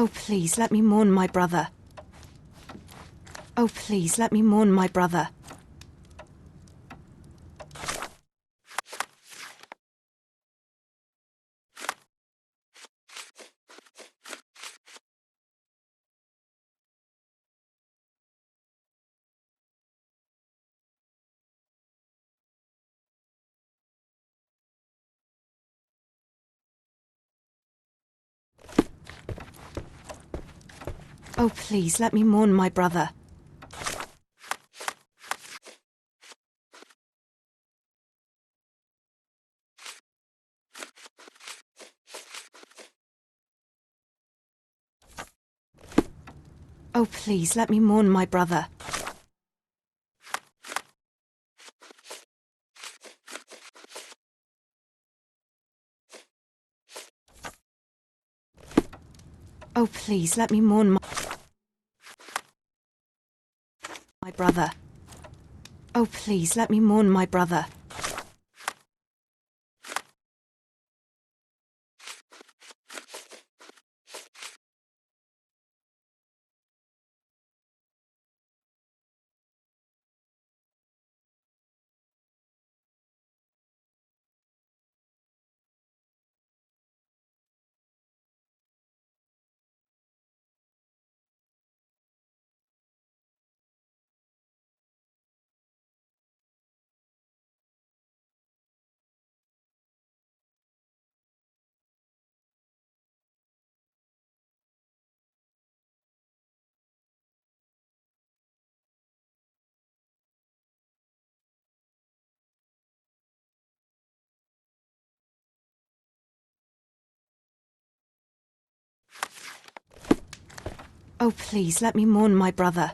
Oh, please let me mourn my brother. Oh, please let me mourn my brother. Oh, please let me mourn my brother. Oh, please let me mourn my brother. Oh, please let me mourn my brother. Oh, please let me mourn my brother. Oh, please let me mourn my brother.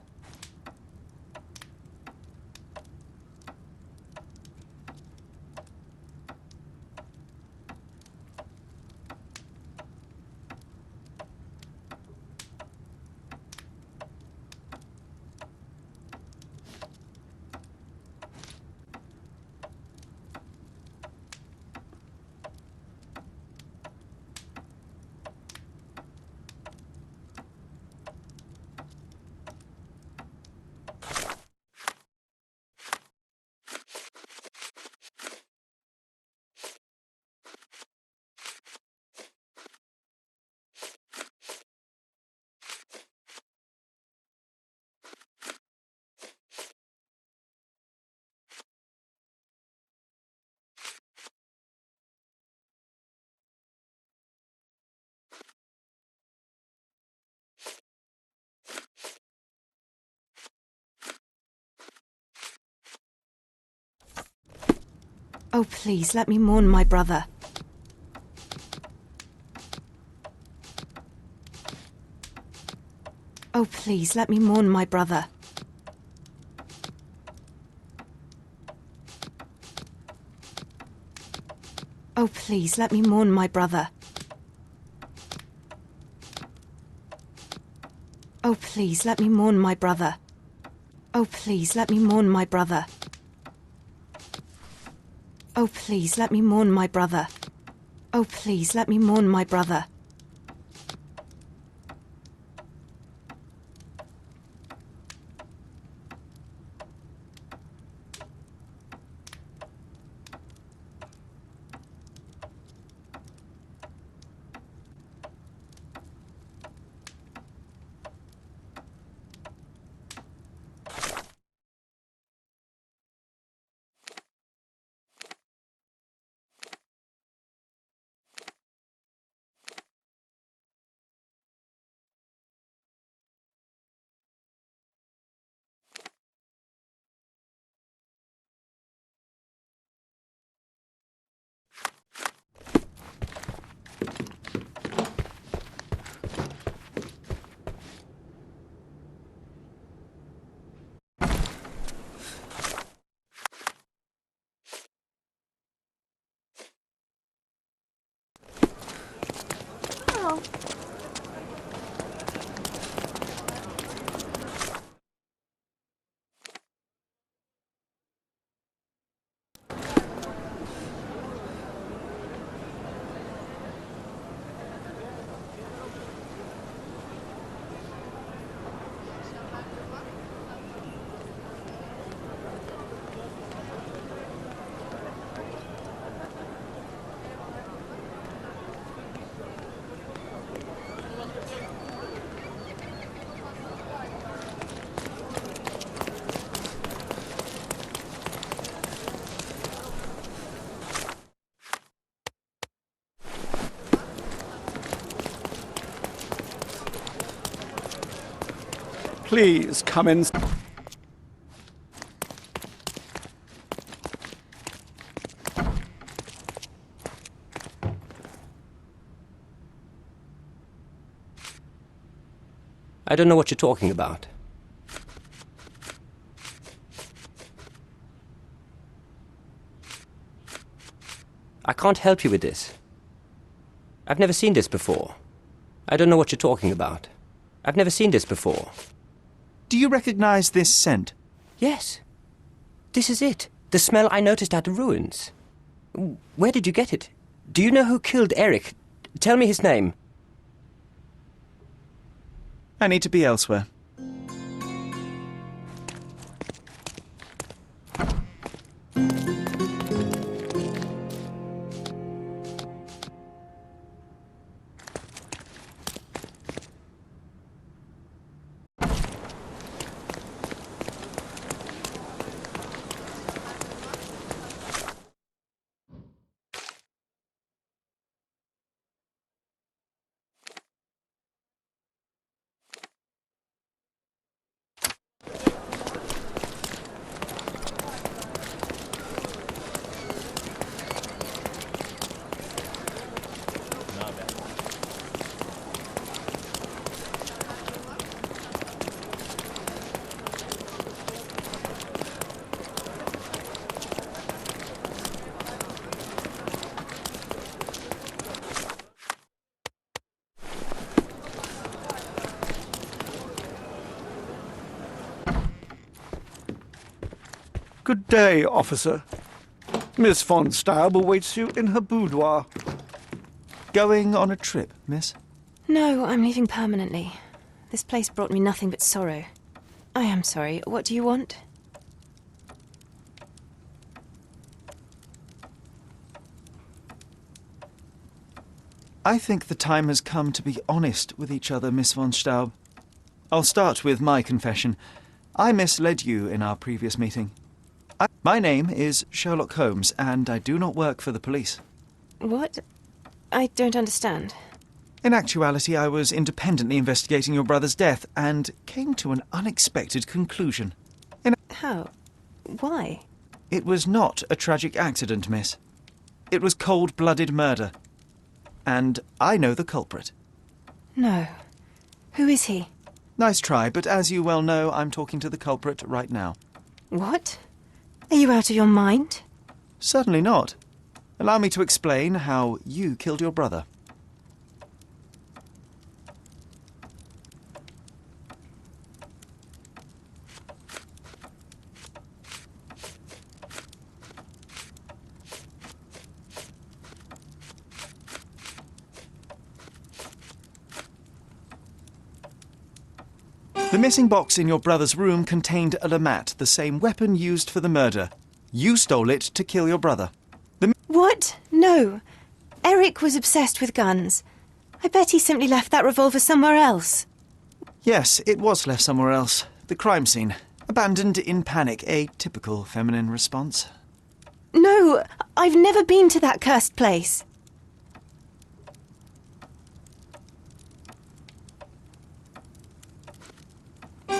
Oh, please let me mourn my brother. Oh, please let me mourn my brother. Oh, please let me mourn my brother. Oh, please let me mourn my brother. Oh, please let me mourn my brother. Oh, please let me mourn my brother. Oh, please let me mourn my brother. Please come in. I don't know what you're talking about. I can't help you with this. I've never seen this before. I don't know what you're talking about. I've never seen this before. Do you recognize this scent? Yes. This is it. The smell I noticed at the ruins. Where did you get it? Do you know who killed Eric? Tell me his name. I need to be elsewhere. Good day, officer. Miss von Staub awaits you in her boudoir. Going on a trip, miss? No, I'm leaving permanently. This place brought me nothing but sorrow. I am sorry. What do you want? I think the time has come to be honest with each other, Miss von Staub. I'll start with my confession. I misled you in our previous meeting. My name is Sherlock Holmes, and I do not work for the police. What? I don't understand. In actuality, I was independently investigating your brother's death and came to an unexpected conclusion. How? Why? It was not a tragic accident, miss. It was cold-blooded murder. And I know the culprit. No. Who is he? Nice try, but as you well know, I'm talking to the culprit right now. What? Are you out of your mind? Certainly not. Allow me to explain how you killed your brother. The missing box in your brother's room contained a lamat, the same weapon used for the murder. You stole it to kill your brother. What? No. Eric was obsessed with guns. I bet he simply left that revolver somewhere else. Yes, it was left somewhere else. The crime scene. Abandoned in panic, a typical feminine response. No, I've never been to that cursed place.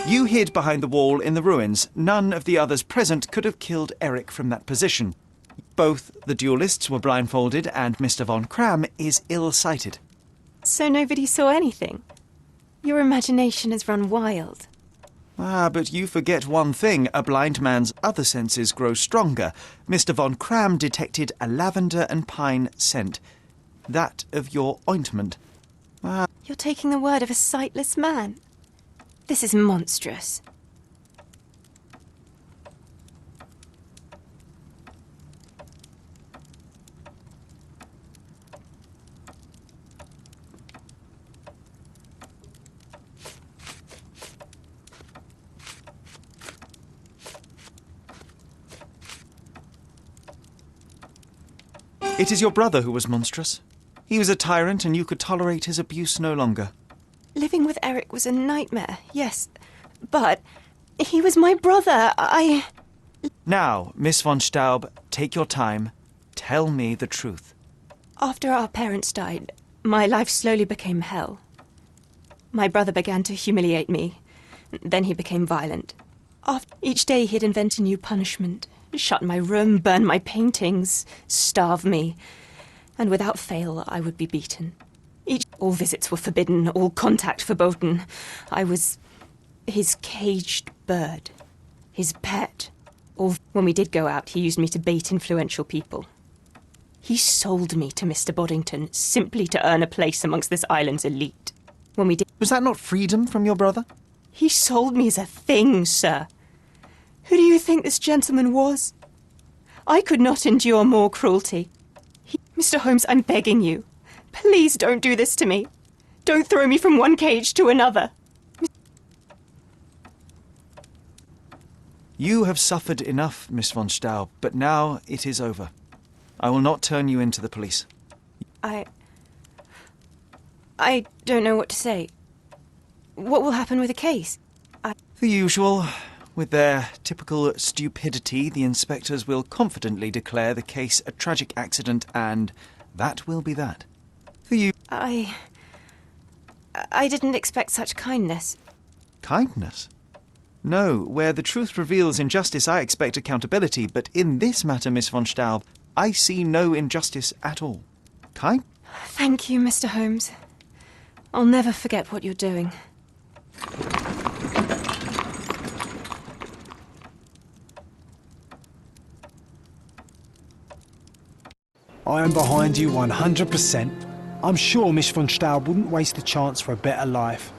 You hid behind the wall in the ruins. None of the others present could have killed Eric from that position. Both the duelists were blindfolded and Mr. von Kram is ill-sighted. So nobody saw anything? Your imagination has run wild. Ah, but you forget one thing. A blind man's other senses grow stronger. Mr. von Kram detected a lavender and pine scent. That of your ointment. You're taking the word of a sightless man. This is monstrous. It is your brother who was monstrous. He was a tyrant and you could tolerate his abuse no longer. Living with Eric was a nightmare, yes. But he was my brother. Now, Miss von Staub, take your time. Tell me the truth. After our parents died, my life slowly became hell. My brother began to humiliate me, Then he became violent. Each day he'd invent a new punishment. Shut my room, burn my paintings, starve me. And without fail, I would be beaten. All visits were forbidden, all contact verboten. I was his caged bird, his pet. When we did go out, he used me to bait influential people. He sold me to Mr. Boddington simply to earn a place amongst this island's elite. Was that not freedom from your brother? He sold me as a thing, sir. Who do you think this gentleman was? I could not endure more cruelty. Mr. Holmes, I'm begging you. Please don't do this to me. Don't throw me from one cage to another. You have suffered enough, Miss von Staub, but now it is over. I will not turn you in to the police. I don't know what to say. What will happen with the case? The usual. With their typical stupidity, the inspectors will confidently declare the case a tragic accident, and that will be that. I didn't expect such kindness. Kindness? No, where the truth reveals injustice, I expect accountability, but in this matter, Miss von Staub, I see no injustice at all. Thank you, Mr. Holmes. I'll never forget what you're doing. I am behind you 100%. I'm sure Miss von Staub wouldn't waste a chance for a better life.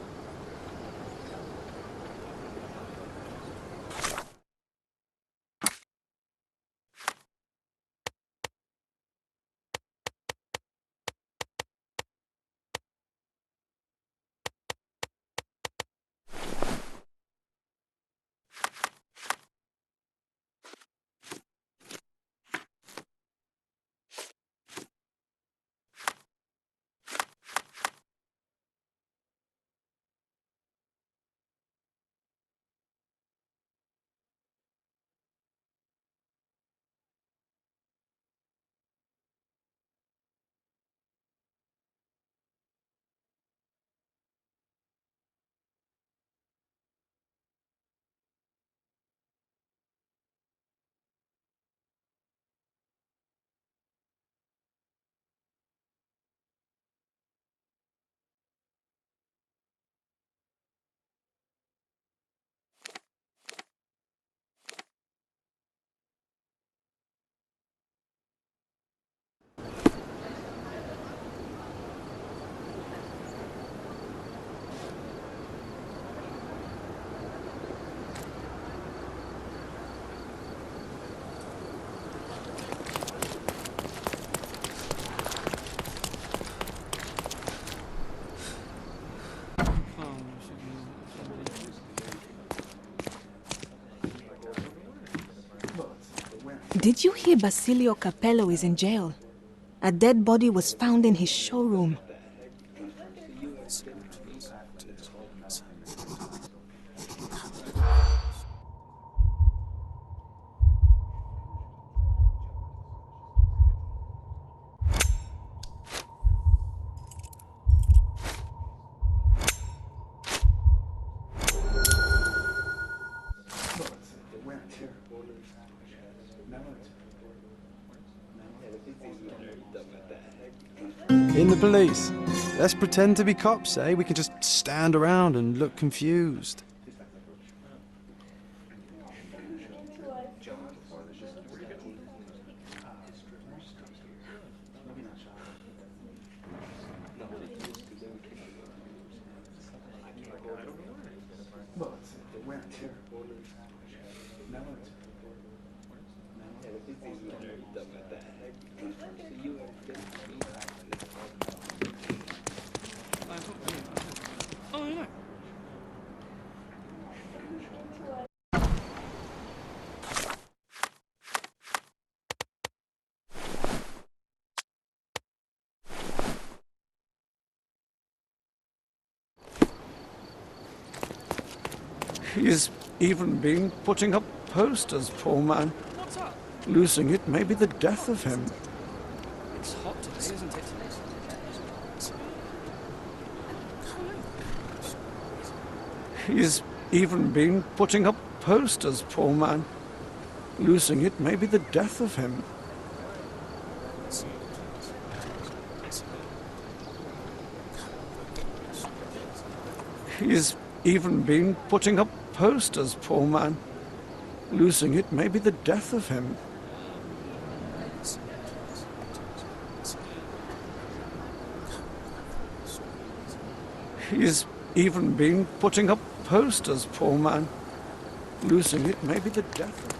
Did you hear Basilio Capello is in jail? A dead body was found in his showroom. In the police. Let's pretend to be cops, eh? We can just stand around and look confused. He's even been putting up posters, poor man. What's up? Losing it may be the death of him. It's hot today, isn't it? He's even been putting up posters, poor man. Losing it may be the death of him. He's even been putting up posters, poor man. Losing it may be the death of him. He's even been putting up posters, poor man. Losing it may be the death of him.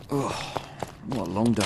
Oh, what a long day.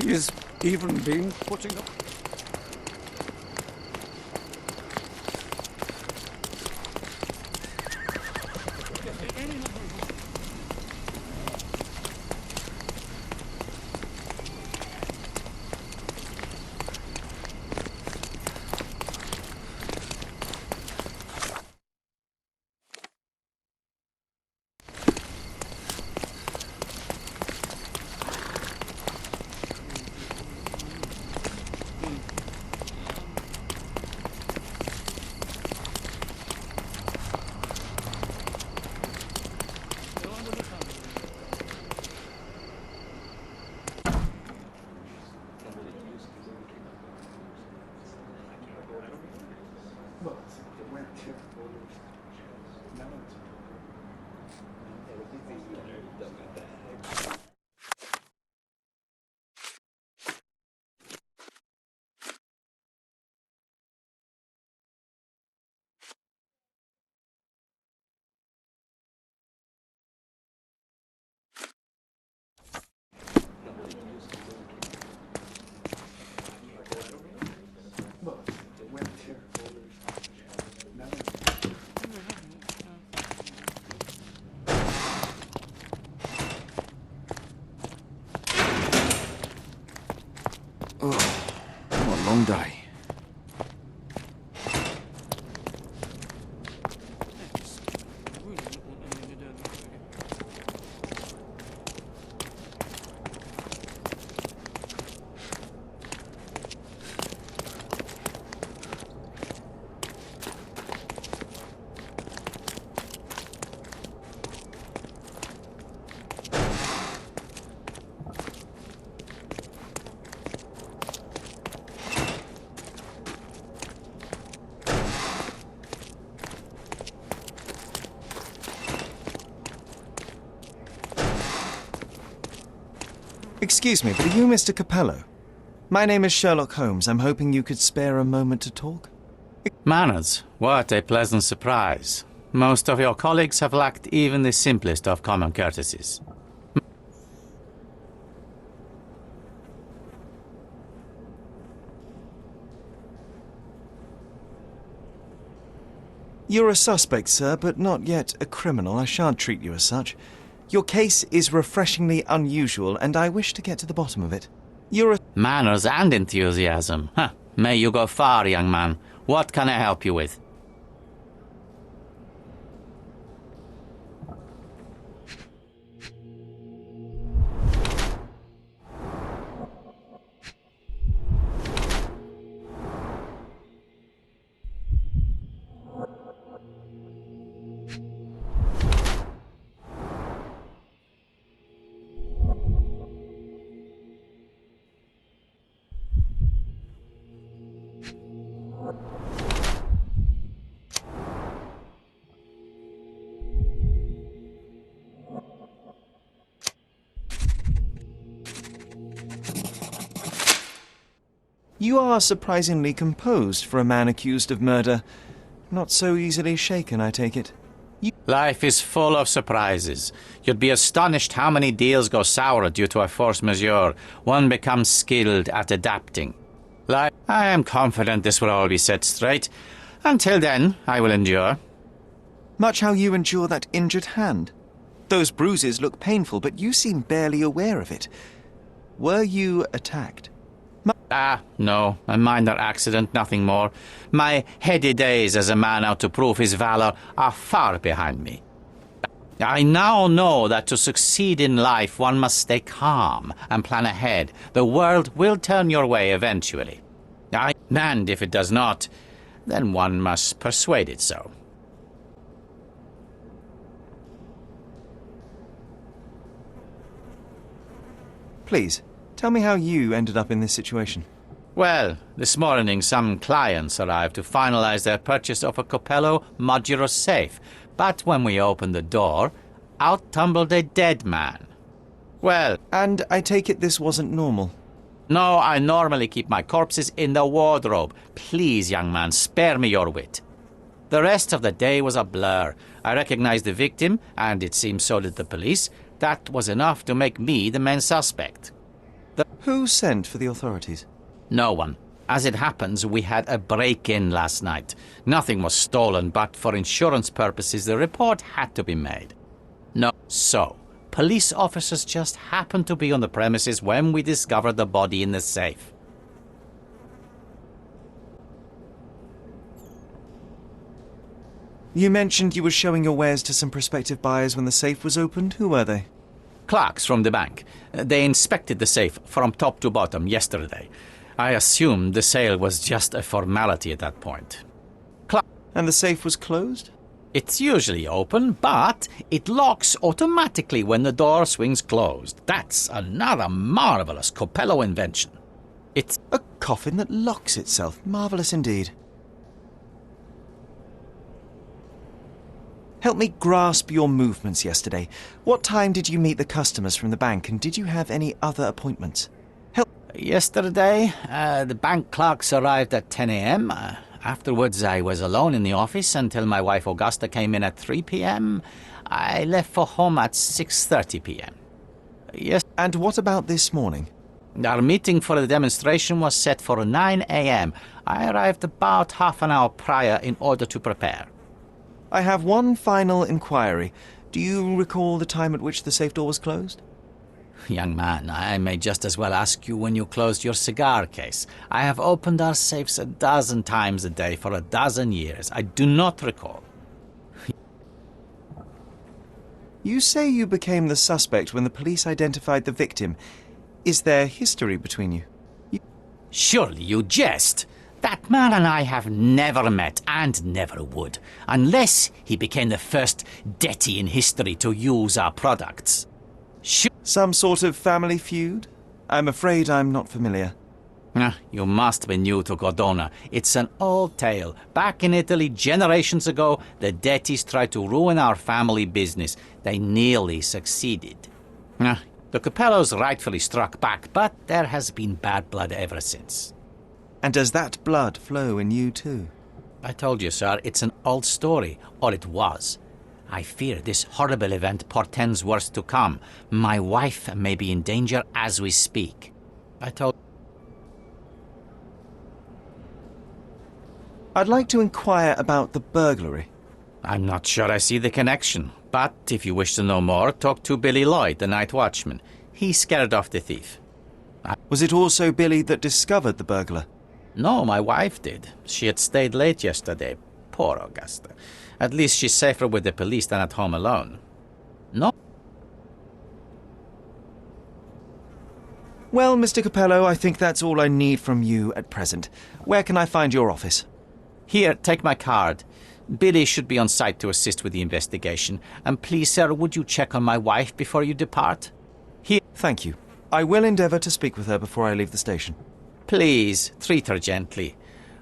He's even been putting up... Oh, what a long day. Excuse me, but are you Mr. Capello? My name is Sherlock Holmes. I'm hoping you could spare a moment to talk. Manners, what a pleasant surprise. Most of your colleagues have lacked even the simplest of common courtesies. You're a suspect, sir, but not yet a criminal. I shan't treat you as such. Your case is refreshingly unusual, and I wish to get to the bottom of it. You're a... Manners and enthusiasm. Huh. May you go far, young man. What can I help you with? You are surprisingly composed for a man accused of murder. Not so easily shaken, I take it. Life is full of surprises. You'd be astonished how many deals go sour due to a force majeure. One becomes skilled at adapting. I am confident this will all be set straight. Until then, I will endure. Much how you endure that injured hand. Those bruises look painful, but you seem barely aware of it. Were you attacked? No, a minor accident, nothing more. My heady days as a man out to prove his valor are far behind me. I now know that to succeed in life, one must stay calm and plan ahead. The world will turn your way eventually. And if it does not, then one must persuade it so. Please, tell me how you ended up in this situation. Well, this morning some clients arrived to finalize their purchase of a Capello modular safe. But when we opened the door, out tumbled a dead man. Well, And I take it this wasn't normal. no, I normally keep my corpses in the wardrobe. Please, young man, spare me your wit. The rest of the day was a blur. I recognized the victim, and it seems so did the police. That was enough to make me the main suspect. Who sent for the authorities? No one. As it happens, we had a break-in last night. Nothing was stolen, but for insurance purposes, the report had to be made. So, police officers just happened to be on the premises when we discovered the body in the safe. You mentioned you were showing your wares to some prospective buyers when the safe was opened. Who were they? Clerks from the bank. They inspected the safe from top to bottom yesterday. I assumed the sale was just a formality at that point. And the safe was closed? It's usually open, but it locks automatically when the door swings closed. That's another marvelous Capello invention. It's A coffin that locks itself. Marvellous indeed. Help me grasp your movements yesterday. What time did you meet the customers from the bank, and did you have any other appointments? Yesterday, the bank clerks arrived at 10 a.m. Afterwards, I was alone in the office until my wife Augusta came in at 3 p.m. I left for home at 6:30 p.m. Yes, And what about this morning? our meeting for the demonstration was set for 9 a.m. I arrived about half an hour prior in order to prepare. I have one final inquiry. Do you recall the time at which the safe door was closed? Young man, I may just as well ask you when you closed your cigar case. I have opened our safes a dozen times a day for a dozen years. I do not recall. You say you became the suspect when the police identified the victim. Is there history between you? Surely you jest. That man and I have never met and never would, unless he became the first deity in history to use our products. Some sort of family feud? I'm afraid I'm not familiar. You must be new to Cordona. It's an old tale. Back in Italy, generations ago, the deities tried to ruin our family business. They nearly succeeded. The Capellos rightfully struck back, but there has been bad blood ever since. And does that blood flow in you too? I told you, sir, it's an old story, or it was. I fear this horrible event portends worse to come. My wife may be in danger as we speak. I told... I'd like to inquire about the burglary. I'm not sure I see the connection, but if you wish to know more, talk to Billy Lloyd, the night watchman. He scared off the thief. Was it also Billy that discovered the burglar? No, my wife did. She had stayed late yesterday. Poor Augusta. At least she's safer with the police than at home alone. No. Well, Mr. Capello, I think that's all I need from you at present. Where can I find your office? Here, take my card. Billy should be on site to assist with the investigation. And please, sir, would you check on my wife before you depart? Here. Thank you. I will endeavour to speak with her before I leave the station. Please, treat her gently.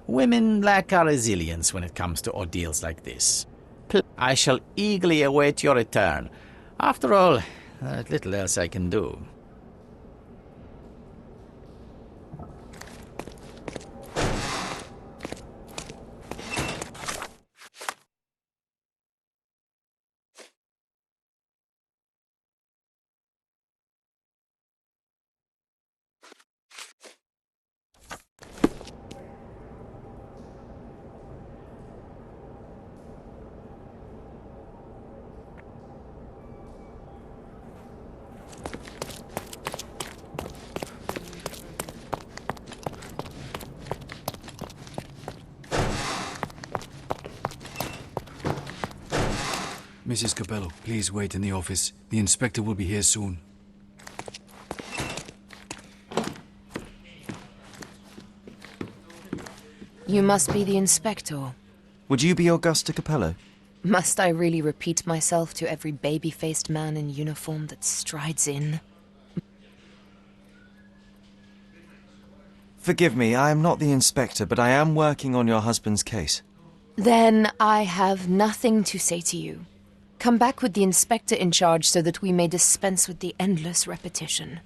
Women lack our resilience when it comes to ordeals like this. I shall eagerly await your return. After all, there's little else I can do. Mrs. Capello, please wait in the office. The inspector will be here soon. You must be the inspector. Would you be Augusta Capello? Must I really repeat myself to every baby-faced man in uniform that strides in? Forgive me, I am not the inspector, but I am working on your husband's case. Then I have nothing to say to you. Come back with the inspector in charge so that we may dispense with the endless repetition.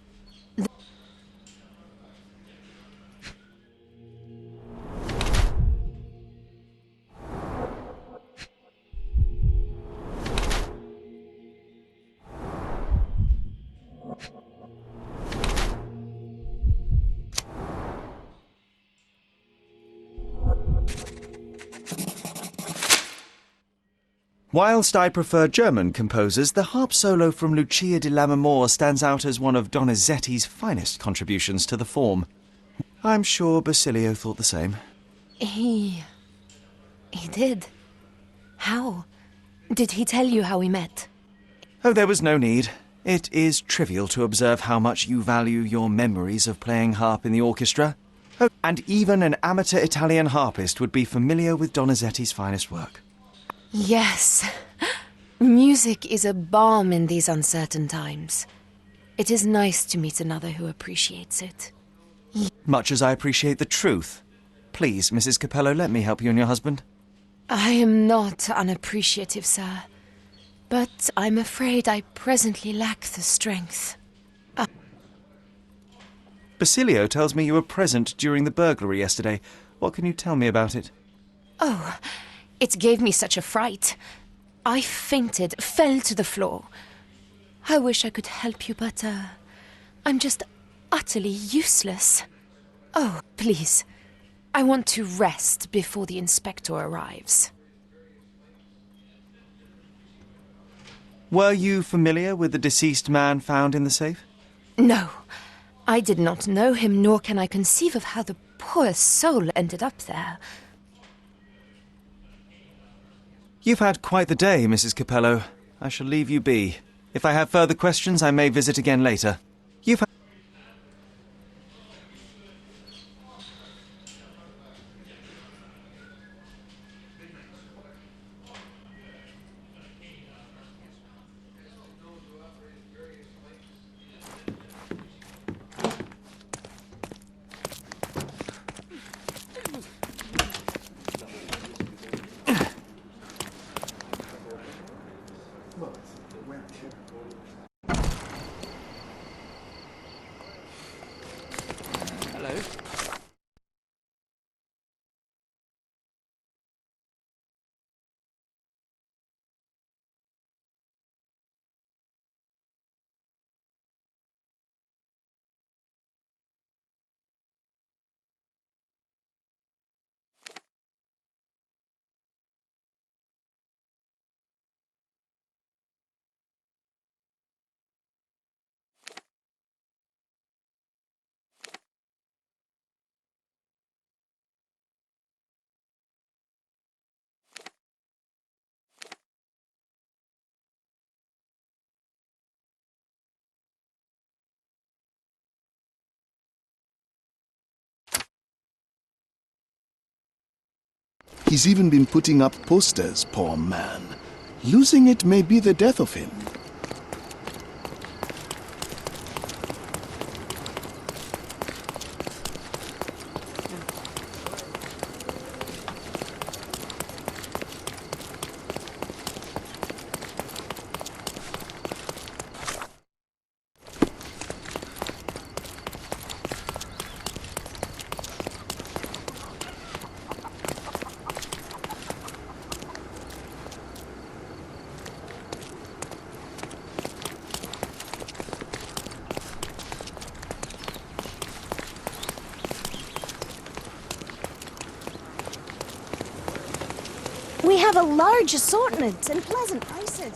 Whilst I prefer German composers, the harp solo from Lucia di Lammermoor stands out as one of Donizetti's finest contributions to the form. I'm sure Basilio thought the same. He did. How? Did he tell you how we met? Oh, there was no need. It is trivial to observe how much you value your memories of playing harp in the orchestra. Oh, and even an amateur Italian harpist would be familiar with Donizetti's finest work. Yes. Music is a balm in these uncertain times. It is nice to meet another who appreciates it. Much as I appreciate the truth. Please, Mrs. Capello, let me help you and your husband. I am not unappreciative, sir. But I'm afraid I presently lack the strength. Basilio tells me you were present during the burglary yesterday. What can you tell me about it? Oh, it gave me such a fright. I fainted, fell to the floor. I wish I could help you, but, I'm just utterly useless. Oh, please. I want to rest before the inspector arrives. Were you familiar with the deceased man found in the safe? No, I did not know him, nor can I conceive of how the poor soul ended up there. You've had quite the day, Mrs. Capello. I shall leave you be. If I have further questions, I may visit again later. You've had... He's even been putting up posters, poor man. Losing it may be the death of him. We have a large assortment and pleasant prices.